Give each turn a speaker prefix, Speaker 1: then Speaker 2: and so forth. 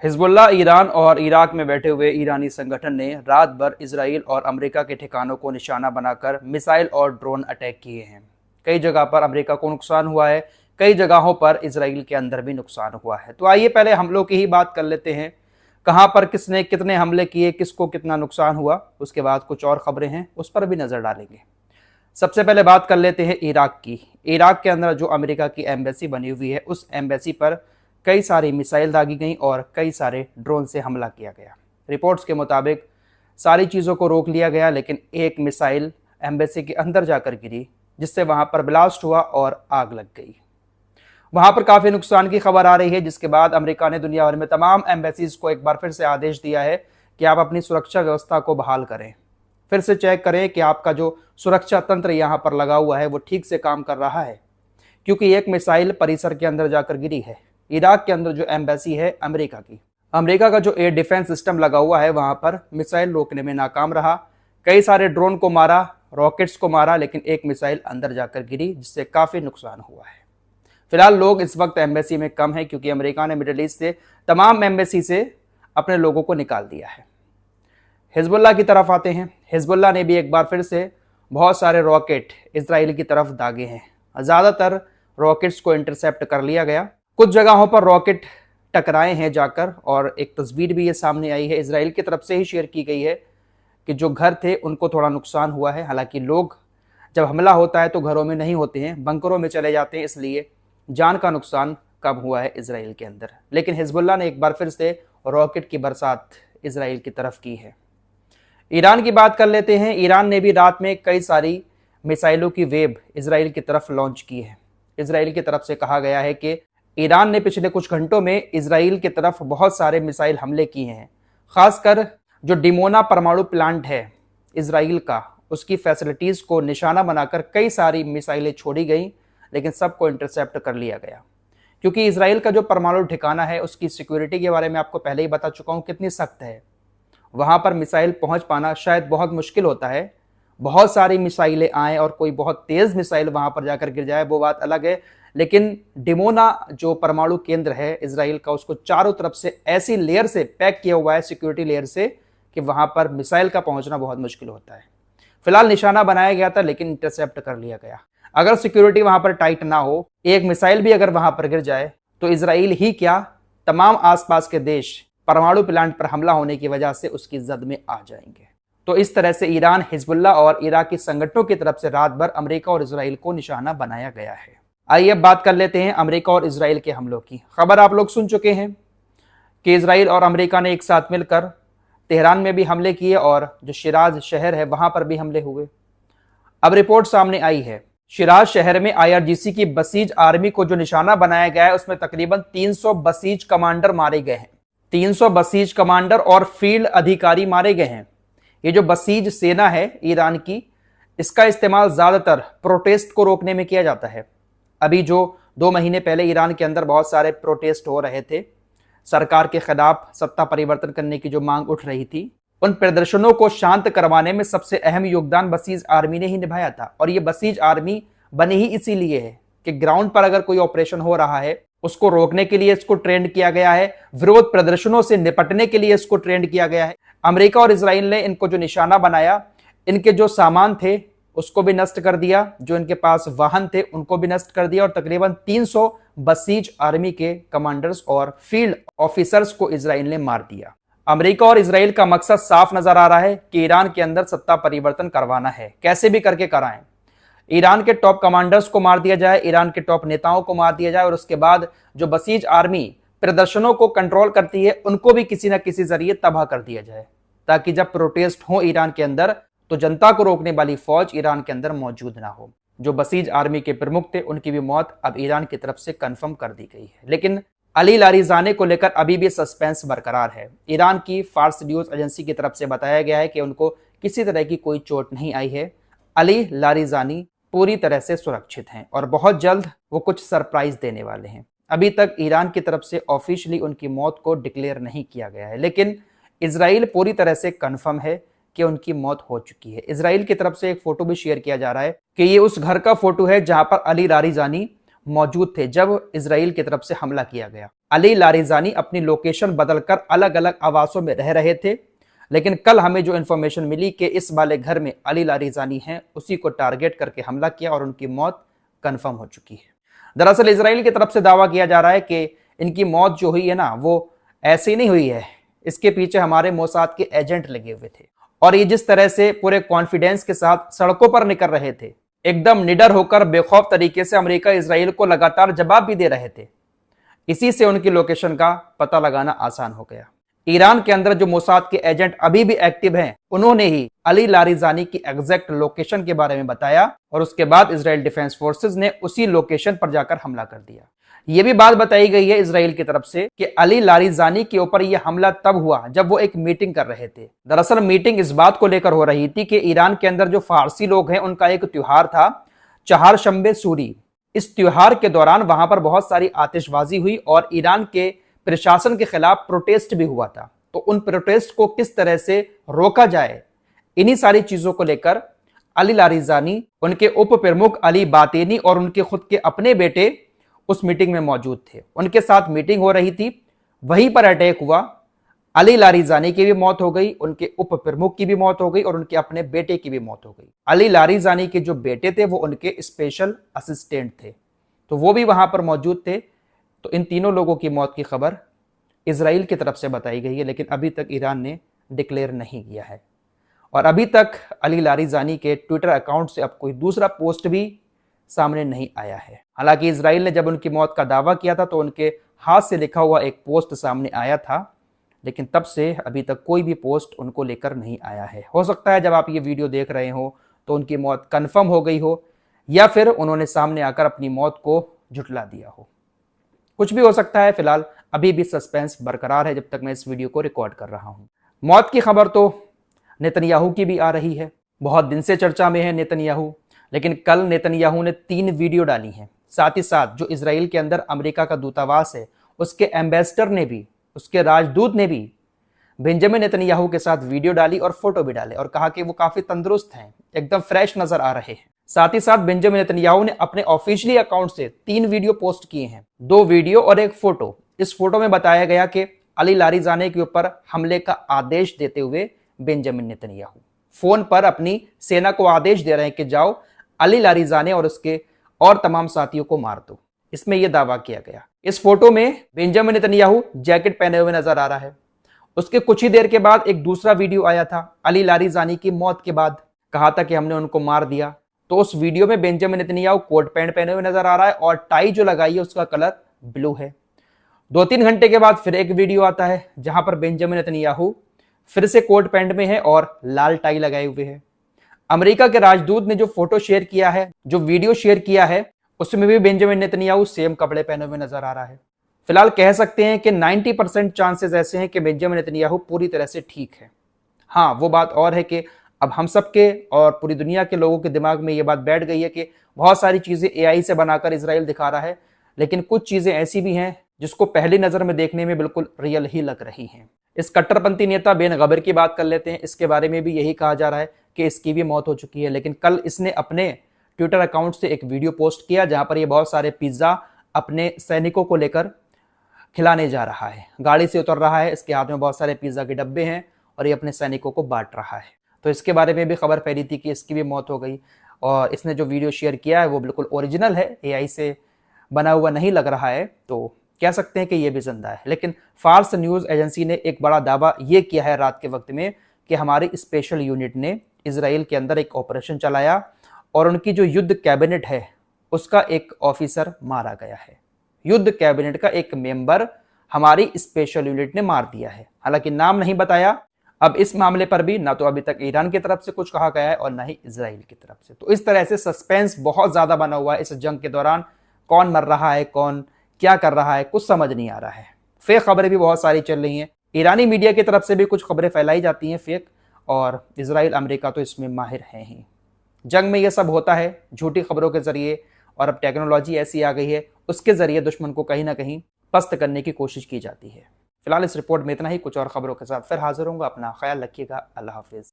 Speaker 1: Hezbollah Iran और Iraq में बैठे हुए ईरानी संगठन ने रात भर इजराइल और अमेरिका के ठिकानों को निशाना बनाकर मिसाइल और ड्रोन अटैक किए हैं। कई जगह पर अमेरिका को नुकसान हुआ है, कई जगहों पर इजराइल के अंदर भी नुकसान हुआ है। तो आइए पहले हमलों की ही बात कर लेते हैं, कहां पर किसने कितने हमले किए, किसको कितना नुकसान हुआ। उसके बाद कुछ और खबरें हैं, उस पर भी नजर डालेंगे। सबसे पहले बात कर लेते हैं इराक की। इराक के अंदर जो अमेरिका की एम्बेसी बनी हुई है, उस एम्बेसी पर कई सारी मिसाइल दागी गई और कई सारे ड्रोन से हमला किया गया। रिपोर्ट्स के मुताबिक सारी चीज़ों को रोक लिया गया, लेकिन एक मिसाइल एम्बेसी के अंदर जाकर गिरी, जिससे वहां पर ब्लास्ट हुआ और आग लग गई। वहां पर काफ़ी नुकसान की खबर आ रही है, जिसके बाद अमेरिका ने दुनिया भर में तमाम एम्बेसीज को एक बार फिर से आदेश दिया है कि आप अपनी सुरक्षा व्यवस्था को बहाल करें, फिर से चेक करें कि आपका जो सुरक्षा तंत्र यहाँ पर लगा हुआ है वो ठीक से काम कर रहा है, क्योंकि एक मिसाइल परिसर के अंदर जाकर गिरी है। इराक के अंदर जो एम्बेसी है अमेरिका की, अमेरिका का जो एयर डिफेंस सिस्टम लगा हुआ है वहां पर मिसाइल रोकने में नाकाम रहा। कई सारे ड्रोन को मारा, रॉकेट्स को मारा, लेकिन एक मिसाइल अंदर जाकर गिरी, जिससे काफी नुकसान हुआ है। फिलहाल लोग इस वक्त एम्बेसी में कम है, क्योंकि अमेरिका ने मिडिल ईस्ट से तमाम एम्बेसी से अपने लोगों को निकाल दिया है। हिजबुल्लाह की तरफ आते हैं। हिजबुल्लाह ने भी एक बार फिर से बहुत सारे रॉकेट इजराइल की तरफ दागे हैं। ज़्यादातर रॉकेट्स को इंटरसेप्ट कर लिया गया। कुछ जगहों पर रॉकेट टकराए हैं जाकर, और एक तस्वीर भी ये सामने आई है, इजराइल की तरफ से ही शेयर की गई है, कि जो घर थे उनको थोड़ा नुकसान हुआ है। हालांकि लोग जब हमला होता है तो घरों में नहीं होते हैं, बंकरों में चले जाते हैं, इसलिए जान का नुकसान कम हुआ है इजराइल के अंदर। लेकिन हिजबुल्लाह ने एक बार फिर से रॉकेट की बरसात इजराइल की तरफ की है। ईरान की बात कर लेते हैं। ईरान ने भी रात में कई सारी मिसाइलों की वेव इजराइल की तरफ लॉन्च की है। इजराइल की तरफ से कहा गया है कि ईरान ने पिछले कुछ घंटों में इजराइल की तरफ बहुत सारे मिसाइल हमले किए हैं। खासकर जो डिमोना परमाणु प्लांट है इजराइल का, उसकी फैसिलिटीज़ को निशाना बनाकर कई सारी मिसाइलें छोड़ी गई, लेकिन सबको इंटरसेप्ट कर लिया गया। क्योंकि इजराइल का जो परमाणु ठिकाना है, उसकी सिक्योरिटी के बारे में आपको पहले ही बता चुका हूँ कितनी सख्त है। वहाँ पर मिसाइल पहुँच पाना शायद बहुत मुश्किल होता है। बहुत सारी मिसाइलें आएँ और कोई बहुत तेज़ मिसाइल वहाँ पर जाकर गिर जाए, वो बात अलग है। लेकिन डिमोना जो परमाणु केंद्र है इजराइल का, उसको चारों तरफ से ऐसी लेयर से पैक किया हुआ है, सिक्योरिटी लेयर से, कि वहां पर मिसाइल का पहुंचना बहुत मुश्किल होता है। फिलहाल निशाना बनाया गया था, लेकिन इंटरसेप्ट कर लिया गया। अगर सिक्योरिटी वहां पर टाइट ना हो, एक मिसाइल भी अगर वहां पर गिर जाए, तो इजराइल ही क्या, तमाम आसपास के देश परमाणु प्लांट पर हमला होने की वजह से उसकी जद में आ जाएंगे। तो इस तरह से ईरान, हिजबुल्लाह और इराकी संगठनों की तरफ से रात भर अमेरिका और इजराइल को निशाना बनाया गया है। आइए अब बात कर लेते हैं अमेरिका और इजराइल के हमलों की। खबर आप लोग सुन चुके हैं कि इजराइल और अमेरिका ने एक साथ मिलकर तेहरान में भी हमले किए, और जो शिराज शहर है वहां पर भी हमले हुए। अब रिपोर्ट सामने आई है, शिराज शहर में IRGC की बसीज आर्मी को जो निशाना बनाया गया है, उसमें तकरीबन 300 बसीज कमांडर मारे गए हैं। 300 बसीज कमांडर और फील्ड अधिकारी मारे गए हैं। ये जो बसीज सेना है ईरान की, इसका इस्तेमाल ज्यादातर प्रोटेस्ट को रोकने में किया जाता है। अभी जो 2 महीने पहले ईरान के अंदर बहुत सारे प्रोटेस्ट हो रहे थे, सरकार के खिलाफ सत्ता परिवर्तन करने की जो मांग उठ रही थी, उन प्रदर्शनों को शांत करवाने में सबसे अहम योगदान बसीज आर्मी ने ही निभाया था। और ये बसीज आर्मी बनी ही इसीलिए है कि ग्राउंड पर अगर कोई ऑपरेशन हो रहा है, उसको रोकने के लिए इसको ट्रेंड किया गया है, विरोध प्रदर्शनों से निपटने के लिए इसको ट्रेंड किया गया है। अमेरिका और इजराइल ने इनको जो निशाना बनाया, इनके जो सामान थे उसको भी नष्ट कर दिया, जो इनके पास वाहन थे उनको भी नष्ट कर दिया, और तकरीबन 300 बसीज आर्मी के कमांडर्स और फील्ड ऑफिसर्स को इजराइल ने मार दिया। अमेरिका और इजराइल का मकसद साफ नजर आ रहा है कि ईरान के अंदर सत्ता परिवर्तन करवाना है, कैसे भी करके कराएं। ईरान के टॉप कमांडर्स को मार दिया जाए, ईरान के टॉप नेताओं को मार दिया जाए, और उसके बाद जो बसीज आर्मी प्रदर्शनों को कंट्रोल करती है उनको भी किसी न किसी जरिए तबाह कर दिया जाए, ताकि जब प्रोटेस्ट हो ईरान के अंदर, तो जनता को रोकने वाली फौज ईरान के अंदर मौजूद ना हो। जो बसीज आर्मी के प्रमुख थे, उनकी भी मौत अब ईरान की तरफ से कंफर्म कर दी गई है। लेकिन अली लारिजानी को लेकर अभी भी सस्पेंस बरकरार है। ईरान की फार्स न्यूज एजेंसी की तरफ से बताया गया है कि उनको किसी तरह की कोई चोट नहीं आई है। अली लारिजानी पूरी तरह से सुरक्षित हैं और बहुत जल्द वो कुछ सरप्राइज देने वाले हैं। अभी तक ईरान की तरफ से ऑफिशियली उनकी मौत को डिक्लेयर नहीं किया गया है, लेकिन इजराइल पूरी तरह से कंफर्म है कि उनकी मौत हो चुकी है। इजराइल की तरफ से एक फोटो भी शेयर किया जा रहा है कि ये उस घर का फोटो है जहां पर अली लारिजानी मौजूद थे जब इजराइल की तरफ से हमला किया गया। अली लारिजानी अपनी लोकेशन बदलकर अलग अलग आवासों में रह रहे थे, लेकिन कल हमें जो इन्फॉर्मेशन मिली कि इस वाले घर में अली लारिजानी हैं, उसी को टारगेट करके हमला किया और उनकी मौत कंफर्म हो चुकी है। दरअसल इजराइल की तरफ से दावा किया जा रहा है कि इनकी मौत जो हुई है ना, वो ऐसे ही नहीं हुई है, इसके पीछे हमारे मोसाद के एजेंट लगे हुए थे। और ये जिस तरह से पूरे कॉन्फिडेंस के साथ सड़कों पर निकल रहे थे, एकदम निडर होकर बेखौफ तरीके से अमेरिका इजराइल को लगातार जवाब भी दे रहे थे, इसी से उनकी लोकेशन का पता लगाना आसान हो गया। ईरान के अंदर जो मोसाद के एजेंट अभी भी एक्टिव हैं, उन्होंने ही अली लारिजानी की एग्जैक्ट लोकेशन के बारे में बताया और उसके बाद इजराइल डिफेंस फोर्सेस ने उसी लोकेशन पर जाकर हमला कर दिया। यह भी बात बताई गई है इजराइल की तरफ से कि अली लारिजानी के ऊपर यह हमला तब हुआ जब वो एक मीटिंग कर रहे थे। दरअसल मीटिंग इस बात को लेकर हो रही थी कि ईरान के अंदर जो फारसी लोग हैं, उनका एक त्योहार था चहारशंबे सूरी। इस त्योहार के दौरान वहां पर बहुत सारी आतिशबाजी हुई और ईरान के प्रशासन के खिलाफ प्रोटेस्ट भी हुआ था। तो उन प्रोटेस्ट को किस तरह से रोका जाए, इन्हीं सारी चीजों को लेकर अली लारिजानी, उनके उप प्रमुख अली बातेनी और उनके खुद के अपने बेटे उस मीटिंग में मौजूद थे। उनके साथ मीटिंग हो रही थी, वहीं पर अटैक हुआ। अली लारिजानी की भी मौत हो गई, उनके उप प्रमुख की भी मौत हो गई और उनके अपने बेटे की भी मौत हो गई। अली लारिजानी के जो बेटे थे वो उनके स्पेशल असिस्टेंट थे, तो वो भी वहां पर मौजूद थे। तो इन तीनों लोगों की मौत की खबर इजराइल की तरफ से बताई गई है, लेकिन अभी तक ईरान ने डिक्लेयर नहीं किया है। और अभी तक अली लारिजानी के ट्विटर अकाउंट से अब कोई दूसरा पोस्ट भी सामने नहीं आया है। हालांकि इजराइल ने जब उनकी मौत का दावा किया था तो उनके हाथ से लिखा हुआ एक पोस्ट सामने आया था, लेकिन तब से अभी तक कोई भी पोस्ट उनको लेकर नहीं आया है। हो सकता है जब आप ये वीडियो देख रहे हो तो उनकी मौत कंफर्म हो गई हो, या फिर उन्होंने सामने आकर अपनी मौत को झुठला दिया हो। कुछ भी हो सकता है। फिलहाल अभी भी सस्पेंस बरकरार है जब तक मैं इस वीडियो को रिकॉर्ड कर रहा हूं। मौत की खबर तो नेतन्याहू की भी आ रही है, बहुत दिन से चर्चा में है नेतन्याहू, लेकिन कल नेतन्याहू ने 3 वीडियो डाली हैं। साथ ही साथ जो इजराइल के अंदर अमेरिका का दूतावास है, उसके एम्बेसडर ने भी, उसके राजदूत ने भी बेंजामिन नेतन्याहू के साथ वीडियो डाली और फोटो भी डाले और कहा कि वो काफी तंदुरुस्त हैं, एकदम फ्रेश नजर आ रहे हैं। साथ ही साथ बेंजामिन नेतन्याहू ने अपने ऑफिशियली अकाउंट से 3 वीडियो पोस्ट किए हैं, 2 वीडियो और एक फोटो। इस फोटो में बताया गया कि अली लारिजानी के ऊपर हमले का आदेश देते हुए बेंजामिन नेतन्याहू फोन पर अपनी सेना को आदेश दे रहे हैं कि जाओ अली लारिजानी और उसके और तमाम साथियों को मार दो। इसमें यह दावा किया गया। इस फोटो में बेंजामिन नेतन्याहू जैकेट पहने हुए नजर आ रहा है। उसके कुछ ही देर के बाद एक दूसरा वीडियो आया था अली लारिजानी की मौत के बाद, कहा था कि हमने उनको मार दिया। तो उस वीडियो में बेंजामिन नेतन्याहू कोट पैंट पहने हुए नजर आ रहा है और टाई जो लगाई है उसका कलर ब्लू है। 2-3 घंटे के बाद फिर एक वीडियो आता है जहां पर बेंजामिन नेतन्याहू फिर से कोट पैंट में है और लाल टाई लगाए हुए है। अमेरिका के राजदूत ने जो फोटो शेयर किया है, जो वीडियो शेयर किया है, उसमें भी बेंजामिन नेतन्याहू सेम कपड़े पहने हुए नजर आ रहा है। फिलहाल कह सकते हैं कि 90% चांसेस ऐसे हैं कि बेंजामिन नेतन्याहू पूरी तरह से ठीक है। हाँ, वो बात और है कि अब हम सबके और पूरी दुनिया के लोगों के दिमाग में ये बात बैठ गई है कि बहुत सारी चीजें एआई से बनाकर इजराइल दिखा रहा है, लेकिन कुछ चीजें ऐसी भी हैं जिसको पहली नजर में देखने में बिल्कुल रियल ही लग रही हैं। इस कट्टरपंथी नेता बेन गबर की बात कर लेते हैं। इसके बारे में भी यही कहा जा रहा है कि इसकी भी मौत हो चुकी है, लेकिन कल इसने अपने ट्विटर अकाउंट से एक वीडियो पोस्ट किया जहां पर ये बहुत सारे पिज्जा अपने सैनिकों को लेकर खिलाने जा रहा है। गाड़ी से उतर रहा है, इसके हाथ में बहुत सारे पिज्जा के डब्बे हैं और ये अपने सैनिकों को बांट रहा है। तो इसके बारे में भी खबर फैली थी कि इसकी भी मौत हो गई और इसने जो वीडियो शेयर किया है वो बिल्कुल ओरिजिनल है, एआई से बना हुआ नहीं लग रहा है। तो कह सकते हैं कि ये भी जिंदा है। लेकिन फार्स न्यूज एजेंसी ने एक बड़ा दावा ये किया है रात के वक्त में कि हमारी स्पेशल यूनिट ने इजराइल के अंदर एक ऑपरेशन चलाया और उनकी जो युद्ध कैबिनेट है उसका एक ऑफिसर मारा गया है। युद्ध कैबिनेट का एक मेंबर हमारी स्पेशल यूनिट ने मार दिया है। हालांकि नाम नहीं बताया। अब इस मामले पर भी ना तो अभी तक ईरान की तरफ से कुछ कहा गया है और ना ही इजराइल की तरफ से। तो इस तरह से सस्पेंस बहुत ज्यादा बना हुआ है इस जंग के दौरान। कौन मर रहा है, कौन क्या कर रहा है, कुछ समझ नहीं आ रहा है। फेक खबरें भी बहुत सारी चल रही हैं। ईरानी मीडिया की तरफ से भी कुछ खबरें फैलाई जाती हैं फेक, और इजराइल अमेरिका तो इसमें माहिर हैं ही। जंग में यह सब होता है झूठी खबरों के जरिए, और अब टेक्नोलॉजी ऐसी आ गई है उसके जरिए दुश्मन को कहीं ना कहीं पस्त करने की कोशिश की जाती है। फिलहाल इस रिपोर्ट में इतना ही। कुछ और खबरों के साथ फिर हाजिर होंगे। अपना ख्याल रखिएगा। अल्लाह हाफिज।